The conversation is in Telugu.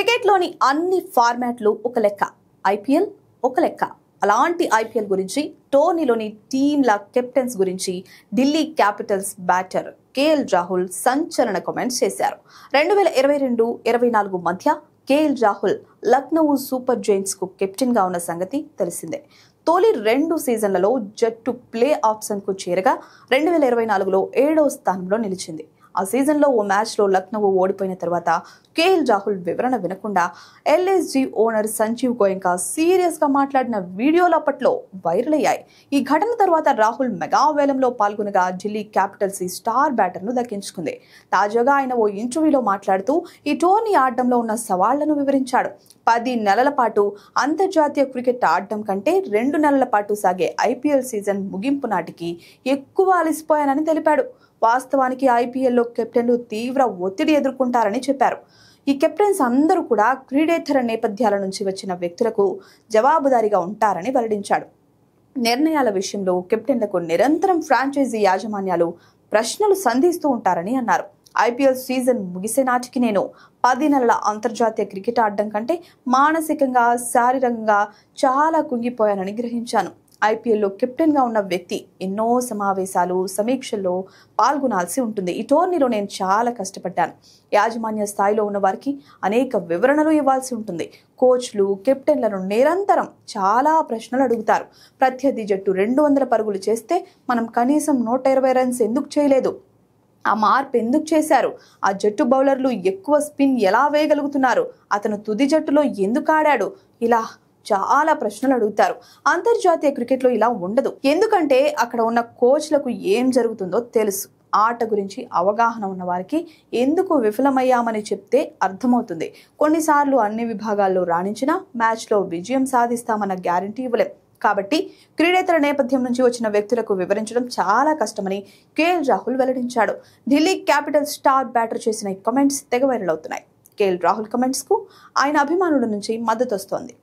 క్రికెట్లోని అన్ని ఫార్మాట్లు ఒక లెక్క, ఐపీఎల్ ఒక లెక్క. అలాంటి ఐపీఎల్ గురించి, టోర్నీలోని టీంల కెప్టెన్స్ గురించి Delhi Capitals batter KL Rahul సంచలన కామెంట్స్ చేశారు. 2022-24 మధ్య KL Rahul Lucknow super Giants కు కెప్టెన్ గా ఉన్న సంగతి తెలిసిందే. తొలి 2 సీజన్లలో జట్టు ప్లే ఆప్షన్ కు చేరగా 2024లో 7వ స్థానంలో నిలిచింది. ఆ సీజన్లో ఓ మ్యాచ్లో లక్నో ఓడిపోయిన తర్వాత కేఎల్ రాహుల్ వివరణ వినకుండా ఎల్ఎస్జీ ఓనర్ సంజీవ్ గోయంకా సీరియస్గా మాట్లాడిన వీడియోలు అప్పట్లో వైరల్ అయ్యాయి. ఈ ఘటన తర్వాత రాహుల్ మెగా వేలంలో పాల్గొనగా ఢిల్లీ క్యాపిటల్స్ ఈ స్టార్ బ్యాటర్ను దక్కించుకుంది. తాజాగా ఆయన ఓ ఇంటర్వ్యూలో మాట్లాడుతూ ఈ టోర్నీ ఆడడంలో ఉన్న సవాళ్లను వివరించాడు. 10 నెలల పాటు అంతర్జాతీయ క్రికెట్ ఆడడం కంటే 2 నెలల పాటు సాగే ఐపీఎల్ సీజన్ ముగింపు నాటికి ఎక్కువ అలసిపోయానని తెలిపాడు. వాస్తవానికి ఐపీఎల్లో కెప్టెన్లు తీవ్ర ఒత్తిడి ఎదుర్కొంటారని చెప్పారు. ఈ కెప్టెన్స్ అందరూ కూడా క్రీడేతర నేపథ్యాల నుంచి వచ్చిన వ్యక్తులకు జవాబుదారీగా ఉంటారని వెల్లడించాడు. నిర్ణయాల విషయంలో కెప్టెన్లకు నిరంతరం ఫ్రాంచైజీ యాజమాన్యాలు ప్రశ్నలు సంధిస్తూ ఉంటారని అన్నారు. ఐపీఎల్ సీజన్ ముగిసే నాటికి నేను 10 నెలల అంతర్జాతీయ క్రికెట్ ఆడడం కంటే మానసికంగా, శారీరకంగా చాలా కుంగిపోయానని గ్రహించాను. ఐపీఎల్లో కెప్టెన్గా ఉన్న వ్యక్తి ఎన్నో సమావేశాలు, సమీక్షల్లో పాల్గొనాల్సి ఉంటుంది. ఈ టోర్నీలో నేను చాలా కష్టపడ్డాను. యాజమాన్య స్థాయిలో ఉన్న వారికి అనేక వివరణలు ఇవ్వాల్సి ఉంటుంది. కోచ్లు, కెప్టెన్లను నిరంతరం చాలా ప్రశ్నలు అడుగుతారు. ప్రత్యర్థి జట్టు 200 పరుగులు చేస్తే మనం కనీసం 120 రన్స్ ఎందుకు చేయలేదు? ఆ మార్పు ఎందుకు చేశారు? ఆ జట్టు బౌలర్లు ఎక్కువ స్పిన్ ఎలా వేయగలుగుతున్నారు? అతను తుది జట్టులో ఎందుకు ఆడాడు? ఇలా చాలా ప్రశ్నలు అడుగుతారు. అంతర్జాతీయ క్రికెట్లో ఇలా ఉండదు. ఎందుకంటే అక్కడ ఉన్న కోచ్లకు ఏం జరుగుతుందో తెలుసు. ఆట గురించి అవగాహన ఉన్న వారికి ఎందుకు విఫలమయ్యామని చెప్తే అర్థమవుతుంది. కొన్నిసార్లు అన్ని విభాగాల్లో రాణించినా మ్యాచ్లో విజయం సాధిస్తామన్న గ్యారంటీ ఇవ్వలేం. కాబట్టి క్రీడేతర నేపథ్యం నుంచి వచ్చిన వ్యక్తులకు వివరించడం చాలా కష్టమని కేఎల్ రాహుల్ వెల్లడించాడు. ఢిల్లీ క్యాపిటల్స్ స్టార్ బ్యాటర్ చేసిన ఈ కామెంట్స్ తెగ వైరల్ అవుతున్నాయి. కేఎల్ రాహుల్ కామెంట్స్ కు ఆయన అభిమానుల నుంచి మద్దతు వస్తోంది.